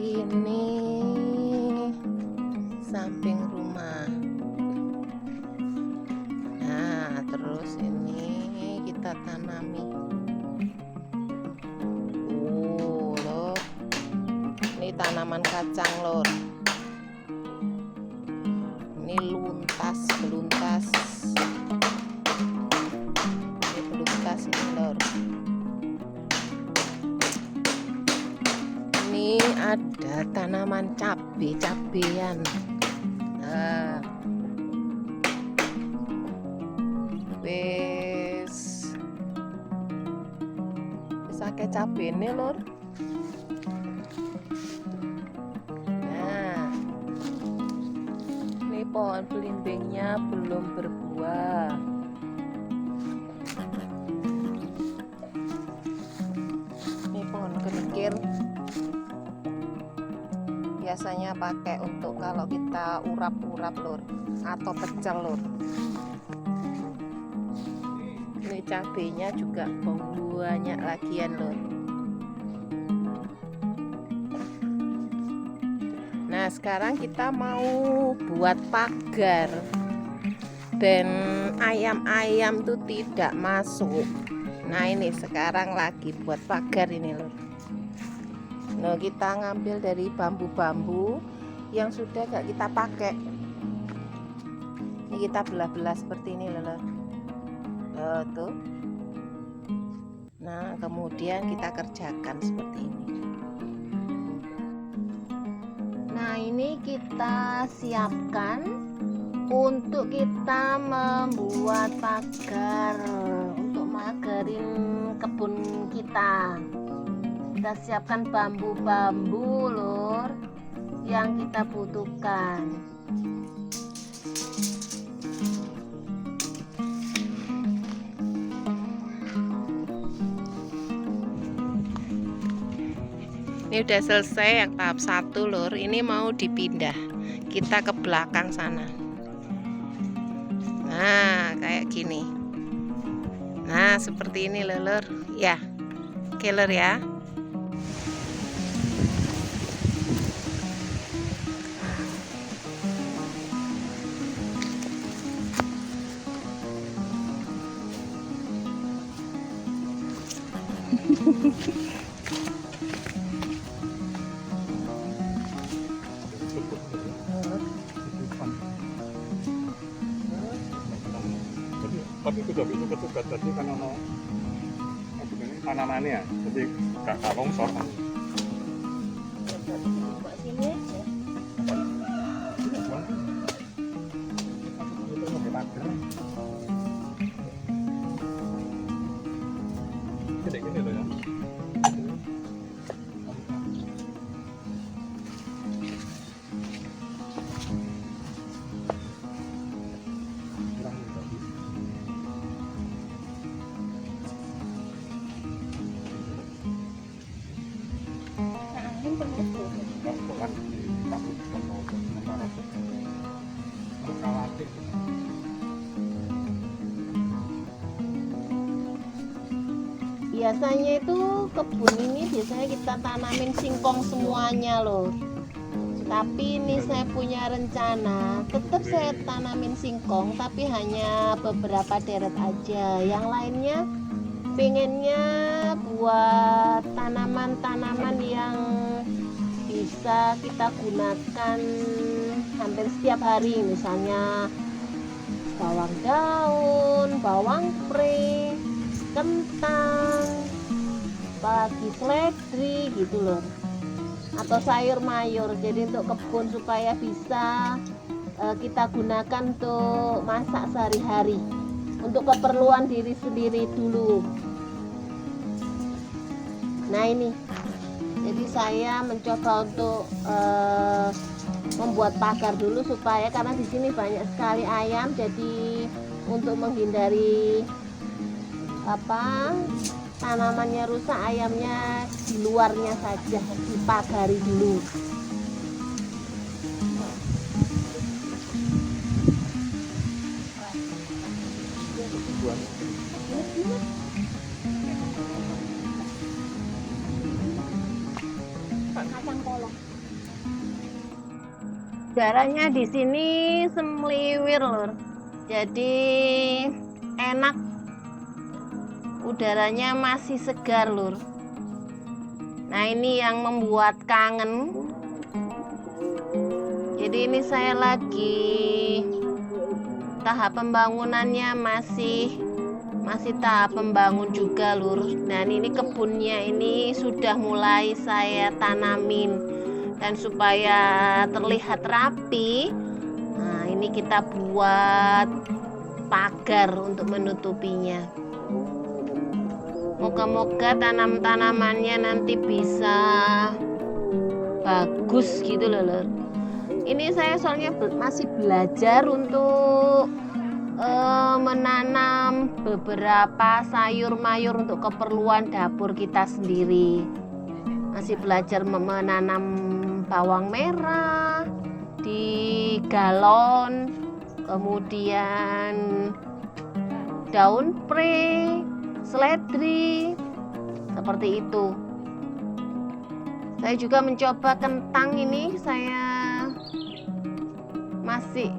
Ini samping rumah. Nah, terus ini kita tanami. Lor. Ini tanaman kacang, lor. Ini beluntas. Ini beluntas ini, lor. Ini ada tanaman cabean. Nah, wis akeh cabene, lor. Nah, ini pohon belimbingnya belum berbuah. Ini pohon kenikir. Biasanya pakai untuk kalau kita urap-urap, lur, atau pecel, lur. Ini cabenya juga banyak lagian, lur. Nah, sekarang kita mau buat pagar dan ayam-ayam tuh tidak masuk. Nah, ini sekarang lagi buat pagar ini, lur. Nah, kita ngambil dari bambu-bambu yang sudah gak kita pakai. Ini kita belah-belah seperti ini, lho. Tuh. Nah, kemudian kita kerjakan seperti ini. Nah, ini kita siapkan untuk kita membuat pagar untuk magarin kebun kita. Kita siapkan bambu-bambu, lur, yang kita butuhkan. Ini udah selesai yang tahap 1, lur. Ini mau dipindah kita ke belakang sana. Nah, kayak gini. Nah, seperti ini, lur. Ya, oke, lur, ya. Tapi kudu itu ketugas tadi kan ono tanamannya, jadi gak longsor kan. Gini loh ya. Biasanya itu kebun ini biasanya kita tanamin singkong semuanya, loh. Tapi ini saya punya rencana tetap saya tanamin singkong, tapi hanya beberapa deret aja. Yang lainnya pengennya buat tanaman-tanaman yang bisa kita gunakan hampir setiap hari, misalnya bawang daun, bawang pre, kentang, apalagi seledri gitu loh, atau sayur mayur. Jadi untuk kebun supaya bisa kita gunakan untuk masak sehari-hari, untuk keperluan diri sendiri dulu. Nah, ini jadi saya mencoba untuk membuat pagar dulu, supaya karena di sini banyak sekali ayam, jadi untuk menghindari tanamannya rusak, ayamnya di luarnya saja, dipagari dulu. kacang polong. Udaranya di sini semliwir, Lur. Jadi enak. Udaranya masih segar, Lur. Nah, ini yang membuat kangen. Jadi ini saya lagi tahap pembangunannya masih tahap pembangun juga, Lur. Dan ini kebunnya ini sudah mulai saya tanamin. Dan supaya terlihat rapi, nah ini kita buat pagar untuk menutupinya. Moga-moga tanam-tanamannya nanti bisa bagus gitu loh, Lur. Ini saya soalnya masih belajar untuk menanam beberapa sayur mayur untuk keperluan dapur kita sendiri. Masih belajar menanam bawang merah di galon, kemudian daun pre, seledri, seperti itu. Saya juga mencoba kentang ini, saya masih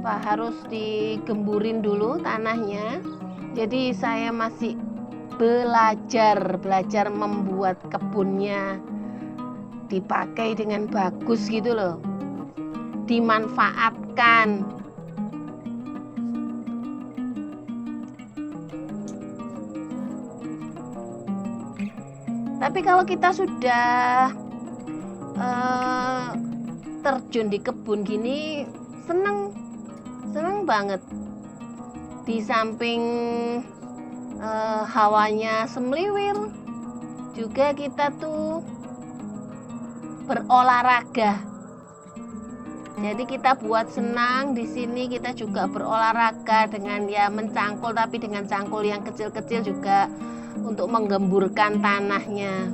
harus digemburin dulu tanahnya. Jadi saya masih belajar membuat kebunnya dipakai dengan bagus gitu loh, dimanfaatkan. Tapi kalau kita sudah terjun di kebun gini, seneng banget. Di samping hawanya semliwir, juga kita tuh berolahraga. Jadi kita buat senang di sini, kita juga berolahraga dengan ya mencangkul, tapi dengan cangkul yang kecil-kecil juga untuk menggemburkan tanahnya.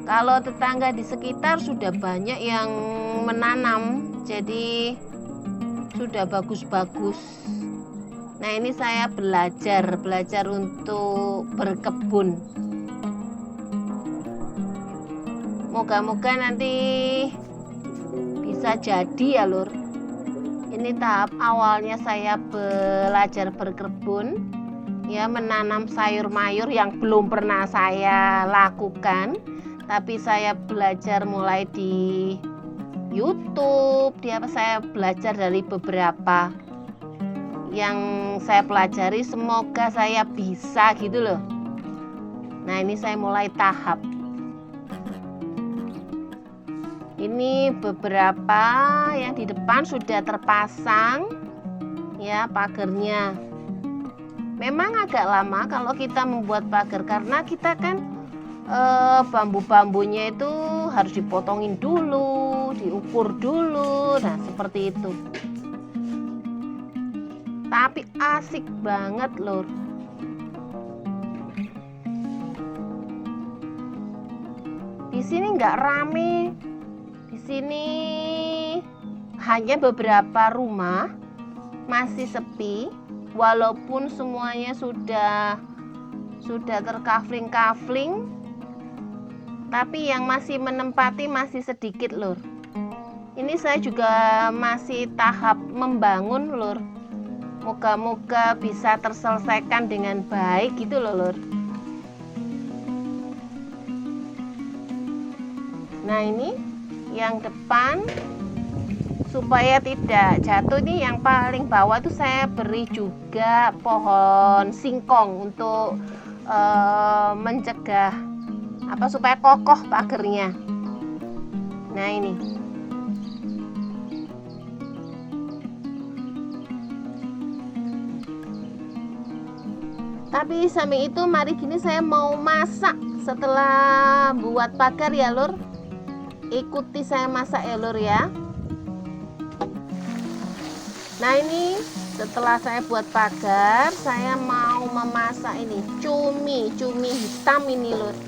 Kalau tetangga di sekitar sudah banyak yang menanam, jadi sudah bagus-bagus. Nah, ini saya belajar untuk berkebun. Moga-moga nanti bisa jadi ya, Lur. Ini tahap awalnya saya belajar berkebun, ya menanam sayur mayur yang belum pernah saya lakukan. Tapi saya belajar mulai di YouTube, saya belajar dari beberapa yang saya pelajari, semoga saya bisa gitu loh. Nah, ini saya mulai tahap. Ini beberapa yang di depan sudah terpasang ya pagarnya. Memang agak lama kalau kita membuat pagar karena kita kan bambu-bambunya itu harus dipotongin dulu, diukur dulu, nah seperti itu. Tapi asik banget, Lur. Di sini nggak rame, di sini hanya beberapa rumah masih sepi, walaupun semuanya sudah terkafling-kafling. Tapi yang masih menempati masih sedikit, Lur. Ini saya juga masih tahap membangun, Lur. Moga-moga bisa terselesaikan dengan baik gitu loh, Lur. Nah, ini yang depan supaya tidak jatuh, ini yang paling bawah itu saya beri juga pohon singkong untuk mencegah supaya kokoh pagernya. Nah, ini tapi samping itu mari gini saya mau masak setelah buat pagar ya, Lur. Ikuti saya masak ya, Lur ya. Nah, ini setelah saya buat pagar, saya mau memasak ini cumi hitam ini, Lur.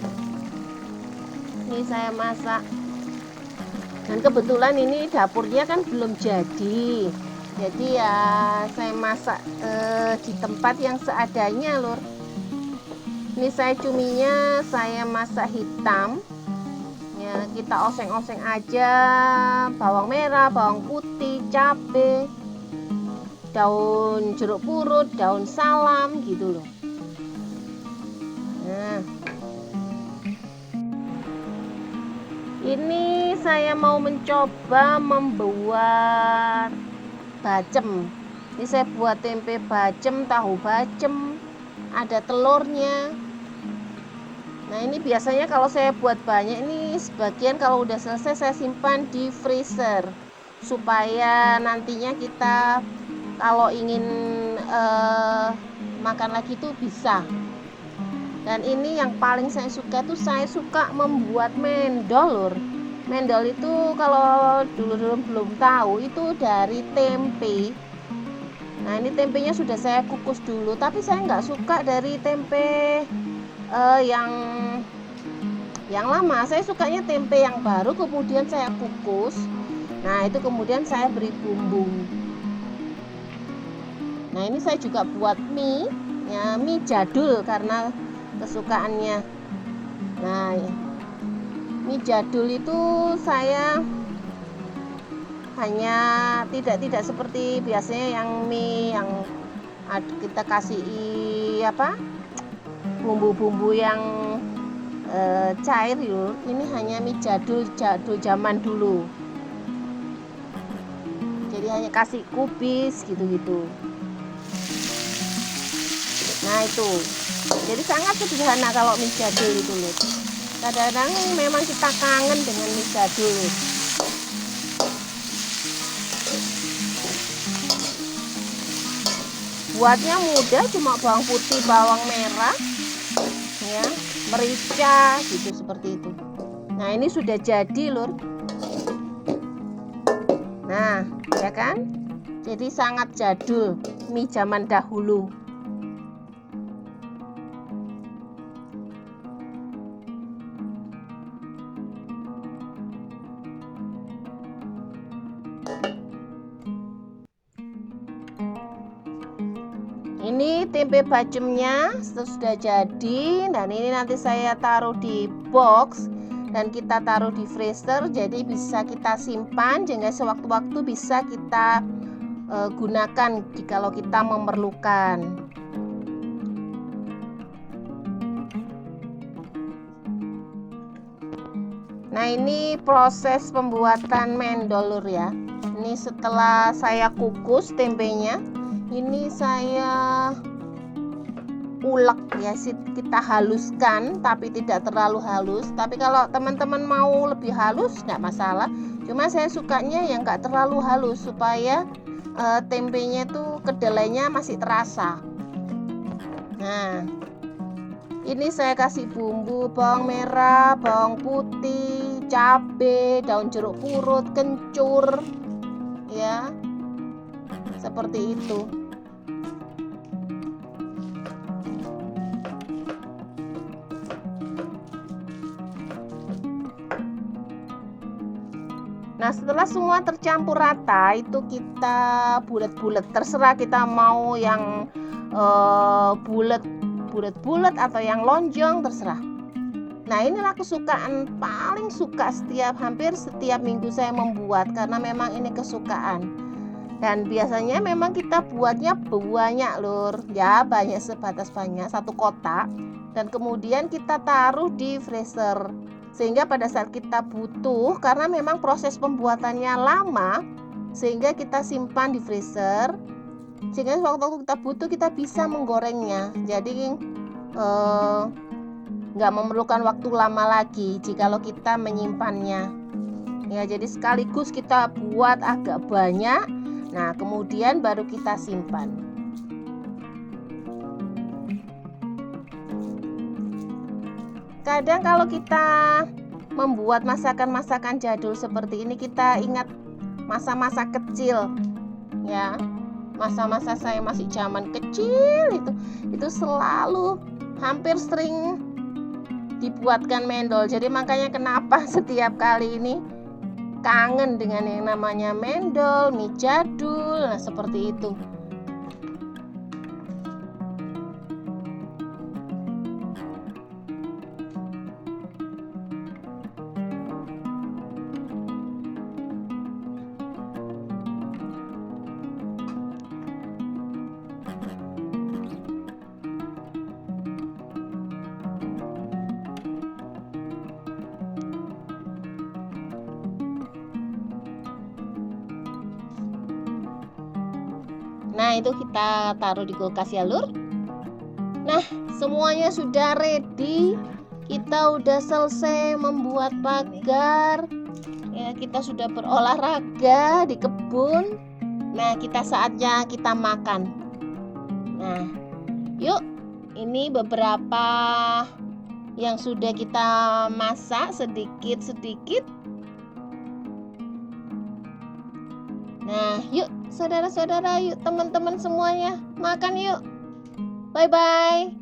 Ini saya masak. Dan kebetulan ini dapurnya kan belum jadi. Jadi ya saya masak di tempat yang seadanya, Lur. Ini saya cuminya saya masak hitam. Ya, kita oseng-oseng aja, bawang merah, bawang putih, cabai, daun jeruk purut, daun salam gitu loh. Nah, ini saya mau mencoba membuat bacem. Ini saya buat tempe bacem, tahu bacem, ada telurnya. Nah, ini biasanya kalau saya buat banyak ini sebagian kalau udah selesai saya simpan di freezer supaya nantinya kita kalau ingin makan lagi tuh bisa. Dan ini yang paling saya suka tuh saya suka membuat mendol lur. Mendol itu kalau dulu belum tahu itu dari tempe. Nah, ini tempenya sudah saya kukus dulu, tapi saya nggak suka dari tempe yang lama. Saya sukanya tempe yang baru kemudian saya kukus. Nah, itu kemudian saya beri bumbu. Nah, ini saya juga buat mie, ya mie jadul karena kesukaannya. Nah, mie jadul itu saya hanya tidak seperti biasanya yang mie yang kita kasih bumbu-bumbu yang cair yuk. Ini hanya mie jadul zaman dulu. Jadi hanya kasih kubis gitu-gitu. Nah, itu. Jadi sangat sederhana kalau mie jadul itu loh. Kadang-kadang memang kita kangen dengan mie jadul. Buatnya mudah, cuma bawang putih, bawang merah, ya, merica gitu seperti itu. Nah, ini sudah jadi lur. Nah, ya kan? Jadi sangat jadul mie zaman dahulu. Ini tempe bacemnya sudah jadi, dan ini nanti saya taruh di box dan kita taruh di freezer, jadi bisa kita simpan sehingga sewaktu-waktu bisa kita gunakan jikalau kita memerlukan. Nah, ini proses pembuatan mendol lur ya. Ini setelah saya kukus tempenya, ini saya ulek ya, kita haluskan tapi tidak terlalu halus. Tapi kalau teman-teman mau lebih halus nggak masalah, cuma saya sukanya yang nggak terlalu halus supaya tempenya tuh kedelainya masih terasa. Nah, ini saya kasih bumbu bawang merah, bawang putih, cabai, daun jeruk purut, kencur ya, seperti itu. Nah, setelah semua tercampur rata, itu kita bulat-bulat. Terserah kita mau yang bulat atau yang lonjong, terserah. Nah, inilah kesukaan paling suka hampir setiap minggu saya membuat karena memang ini kesukaan. Dan biasanya memang kita buatnya banyak lur, ya banyak sebatas banyak, 1 kotak. Dan kemudian kita taruh di freezer. Sehingga pada saat kita butuh, karena memang proses pembuatannya lama, sehingga kita simpan di freezer, sehingga waktu kita butuh kita bisa menggorengnya. Jadi nggak memerlukan waktu lama lagi jikalau kita menyimpannya ya. Jadi sekaligus kita buat agak banyak, nah kemudian baru kita simpan. Kadang kalau kita membuat masakan-masakan jadul seperti ini, kita ingat masa-masa kecil ya. Masa-masa saya masih zaman kecil itu selalu hampir sering dibuatkan mendol. Jadi makanya kenapa setiap kali ini kangen dengan yang namanya mendol, mie jadul, nah seperti itu. Nah, itu kita taruh di kulkas ya, Lur. Nah, semuanya sudah ready. Kita udah selesai membuat pagar. Ya, kita sudah berolahraga di kebun. Nah, saatnya kita makan. Nah, yuk. Ini beberapa yang sudah kita masak sedikit-sedikit. Nah, yuk saudara-saudara, yuk teman-teman semuanya, makan yuk. Bye-bye.